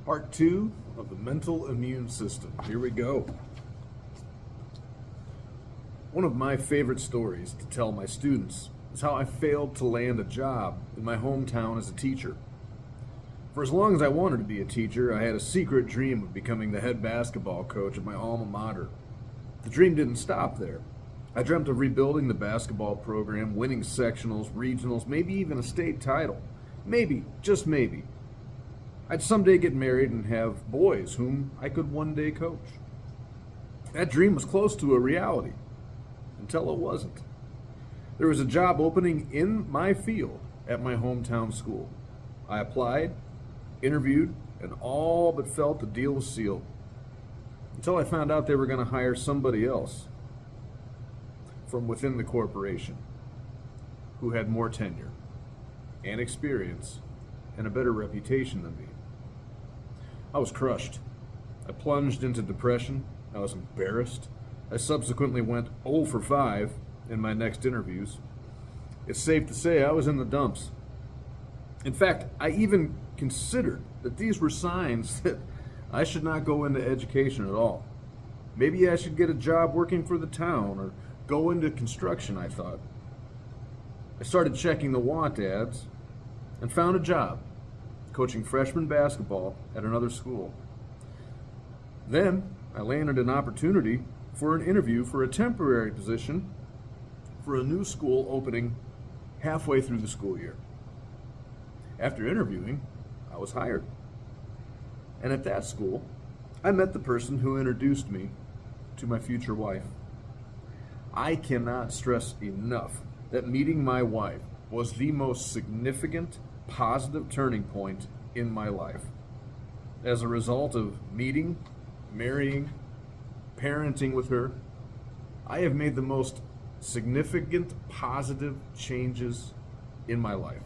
Part 2 of the mental immune system. Here we go. One of my favorite stories to tell my students is how I failed to land a job in my hometown as a teacher. For as long as I wanted to be a teacher, I had a secret dream of becoming the head basketball coach at my alma mater. The dream didn't stop there. I dreamt of rebuilding the basketball program, winning sectionals, regionals, maybe even a state title. Maybe, just maybe, I'd someday get married and have boys whom I could one day coach. That dream was close to a reality, until it wasn't. There was a job opening in my field at my hometown school. I applied, interviewed, and all but felt the deal was sealed, until I found out they were going to hire somebody else from within the corporation who had more tenure and experience and a better reputation than me. I was crushed. I plunged into depression. I was embarrassed. I subsequently went 0 for 5 in my next interviews. It's safe to say I was in the dumps. In fact, I even considered that these were signs that I should not go into education at all. Maybe I should get a job working for the town or go into construction, I thought. I started checking the want ads and found a job coaching freshman basketball at another school. Then I landed an opportunity for an interview for a temporary position for a new school opening halfway through the school year. After interviewing, I was hired. And at that school, I met the person who introduced me to my future wife. I cannot stress enough that meeting my wife was the most significant positive turning point in my life. As a result of meeting, marrying, parenting with her, I have made the most significant positive changes in my life.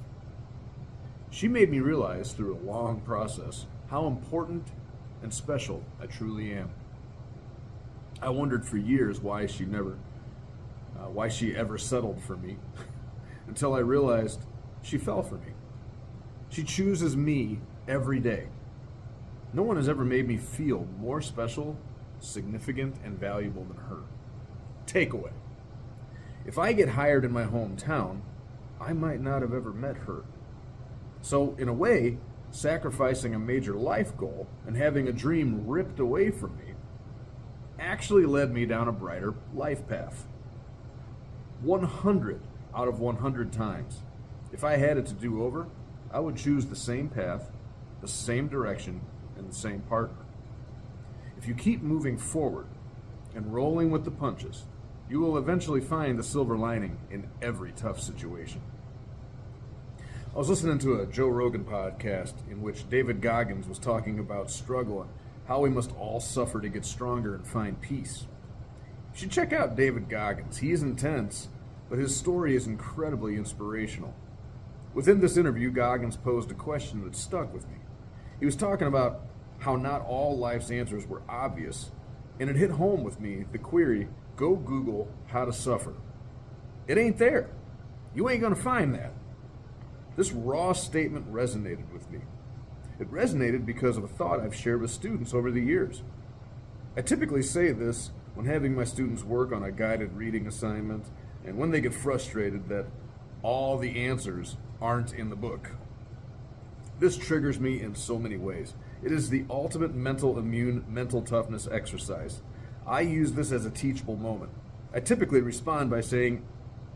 She made me realize through a long process how important and special I truly am. I wondered for years why she ever settled for me until I realized she fell for me. She chooses me every day. No one has ever made me feel more special, significant, and valuable than her. Takeaway. If I get hired in my hometown, I might not have ever met her. So, in a way, sacrificing a major life goal and having a dream ripped away from me actually led me down a brighter life path. 100 out of 100 times, if I had it to do over, I would choose the same path, the same direction, and the same partner. If you keep moving forward and rolling with the punches, you will eventually find the silver lining in every tough situation. I was listening to a Joe Rogan podcast in which David Goggins was talking about struggle and how we must all suffer to get stronger and find peace. You should check out David Goggins. He is intense, but his story is incredibly inspirational. Within this interview, Goggins posed a question that stuck with me. He was talking about how not all life's answers were obvious, and it hit home with me the query, go Google how to suffer. It ain't there. You ain't gonna find that. This raw statement resonated with me. It resonated because of a thought I've shared with students over the years. I typically say this when having my students work on a guided reading assignment and when they get frustrated that all the answers aren't in the book. This triggers me in so many ways. It is the ultimate mental immune, mental toughness exercise. I use this as a teachable moment. I typically respond by saying,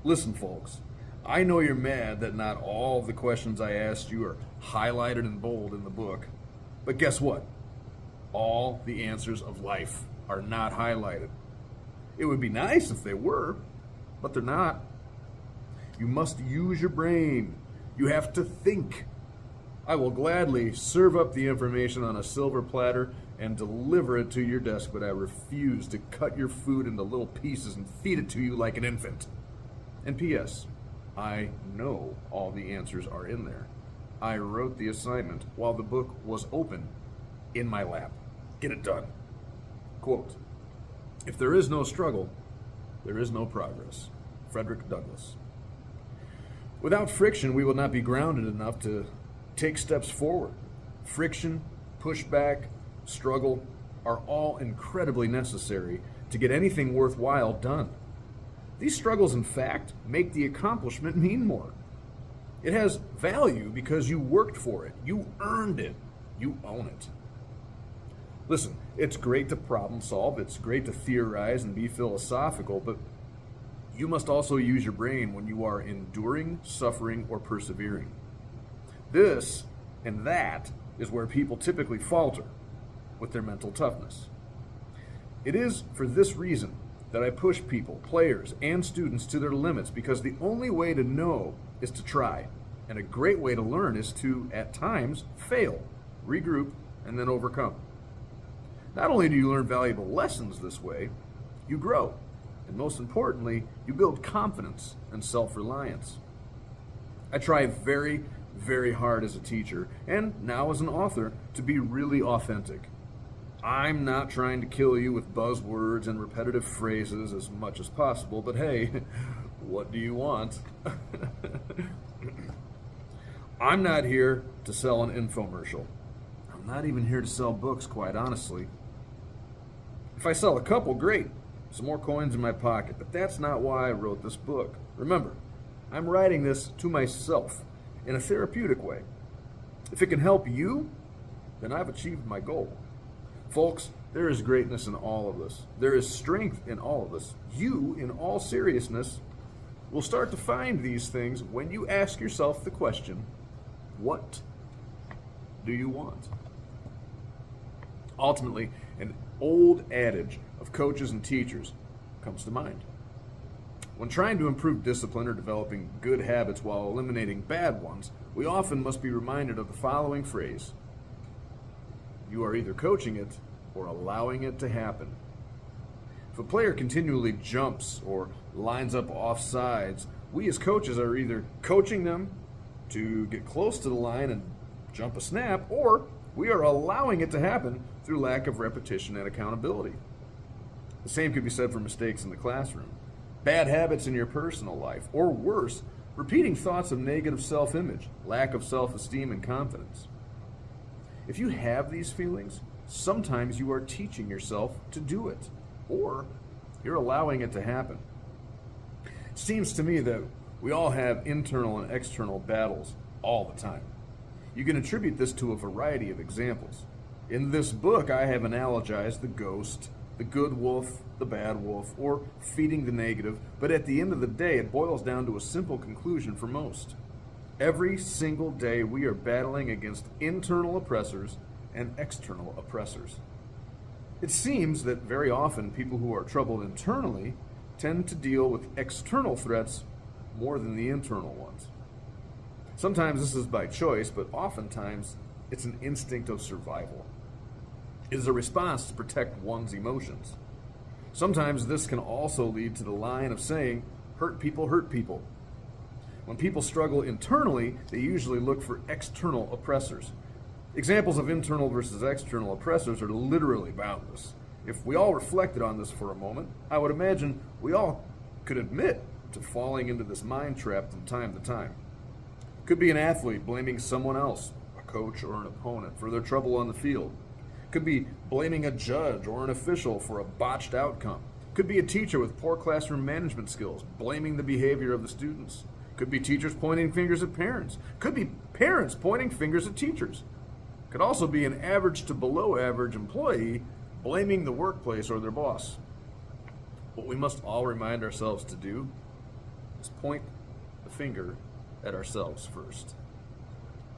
listen folks, I know you're mad that not all of the questions I asked you are highlighted in bold in the book, but guess what? All the answers of life are not highlighted. It would be nice if they were, but they're not. You must use your brain. You have to think. I will gladly serve up the information on a silver platter and deliver it to your desk, but I refuse to cut your food into little pieces and feed it to you like an infant. And P.S., I know all the answers are in there. I wrote the assignment while the book was open in my lap. Get it done. Quote, if there is no struggle, there is no progress. Frederick Douglass. Without friction, we will not be grounded enough to take steps forward. Friction pushback, struggle are all incredibly necessary to get anything worthwhile done. These struggles, in fact, make the accomplishment mean more. It has value because you worked for it, you earned it, you own it. Listen, it's great to problem solve, it's great to theorize and be philosophical, but you must also use your brain when you are enduring, suffering, or persevering. This and that is where people typically falter with their mental toughness. It is for this reason that I push people, players, and students to their limits, because the only way to know is to try. And a great way to learn is to, at times, fail, regroup, and then overcome. Not only do you learn valuable lessons this way, you grow. And most importantly, you build confidence and self-reliance. I try very, very hard as a teacher, and now as an author, to be really authentic. I'm not trying to kill you with buzzwords and repetitive phrases as much as possible, but hey, what do you want? I'm not here to sell an infomercial. I'm not even here to sell books, quite honestly. If I sell a couple, great. Some more coins in my pocket, but that's not why I wrote this book. Remember, I'm writing this to myself in a therapeutic way. If it can help you, then I've achieved my goal. Folks, there is greatness in all of this. There is strength in all of this. You, in all seriousness, will start to find these things when you ask yourself the question, what do you want? Ultimately, an old adage of coaches and teachers comes to mind. When trying to improve discipline or developing good habits while eliminating bad ones, we often must be reminded of the following phrase: you are either coaching it or allowing it to happen. If a player continually jumps or lines up off sides, we as coaches are either coaching them to get close to the line and jump a snap, or we are allowing it to happen through lack of repetition and accountability. The same could be said for mistakes in the classroom, bad habits in your personal life, or worse, repeating thoughts of negative self-image, lack of self-esteem and confidence. If you have these feelings, sometimes you are teaching yourself to do it, or you're allowing it to happen. It seems to me that we all have internal and external battles all the time. You can attribute this to a variety of examples. In this book, I have analogized the ghost, the good wolf, the bad wolf, or feeding the negative, but at the end of the day, it boils down to a simple conclusion for most. Every single day, we are battling against internal oppressors and external oppressors. It seems that very often people who are troubled internally tend to deal with external threats more than the internal ones. Sometimes this is by choice, but oftentimes it's an instinct of survival. It is a response to protect one's emotions. Sometimes this can also lead to the line of saying, hurt people hurt people. When people struggle internally, they usually look for external oppressors. Examples of internal versus external oppressors are literally boundless. If we all reflected on this for a moment, I would imagine we all could admit to falling into this mind trap from time to time. Could be an athlete blaming someone else, a coach or an opponent, for their trouble on the field. Could be blaming a judge or an official for a botched outcome. Could be a teacher with poor classroom management skills, blaming the behavior of the students. Could be teachers pointing fingers at parents. Could be parents pointing fingers at teachers. Could also be an average to below average employee blaming the workplace or their boss. What we must all remind ourselves to do is point the finger at ourselves first.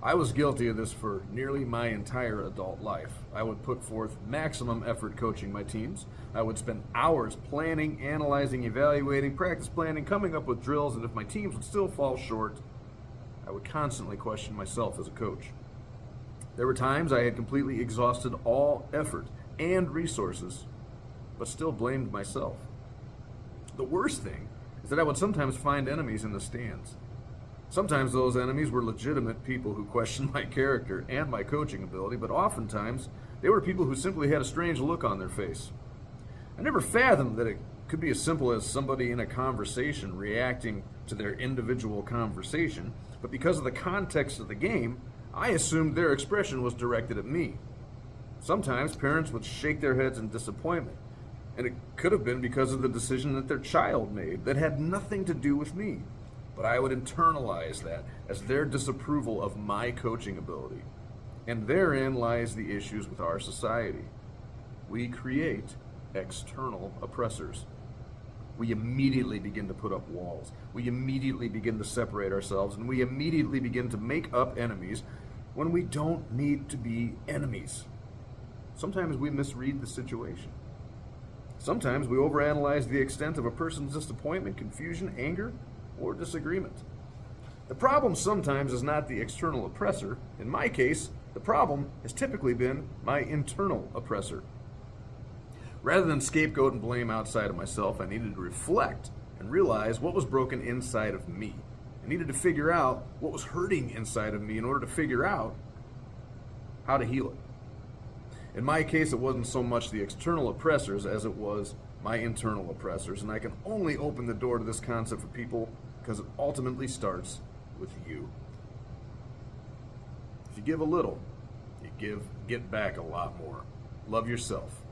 I was guilty of this for nearly my entire adult life. I would put forth maximum effort coaching my teams. I would spend hours planning, analyzing, evaluating, practice planning, coming up with drills, and if my teams would still fall short, I would constantly question myself as a coach. There were times I had completely exhausted all effort and resources, but still blamed myself. The worst thing is that I would sometimes find enemies in the stands. Sometimes those enemies were legitimate people who questioned my character and my coaching ability, but oftentimes they were people who simply had a strange look on their face. I never fathomed that it could be as simple as somebody in a conversation reacting to their individual conversation, but because of the context of the game, I assumed their expression was directed at me. Sometimes parents would shake their heads in disappointment, and it could have been because of the decision that their child made that had nothing to do with me. But I would internalize that as their disapproval of my coaching ability. And therein lies the issues with our society. We create external oppressors. We immediately begin to put up walls. We immediately begin to separate ourselves, and we immediately begin to make up enemies when we don't need to be enemies. Sometimes we misread the situation. Sometimes we overanalyze the extent of a person's disappointment, confusion, anger, or disagreement. The problem sometimes is not the external oppressor. In my case, the problem has typically been my internal oppressor. Rather than scapegoat and blame outside of myself, I needed to reflect and realize what was broken inside of me. I needed to figure out what was hurting inside of me in order to figure out how to heal it. In my case, it wasn't so much the external oppressors as it was my internal oppressors, and I can only open the door to this concept for people because it ultimately starts with you. If you give a little, you get back a lot more. Love yourself.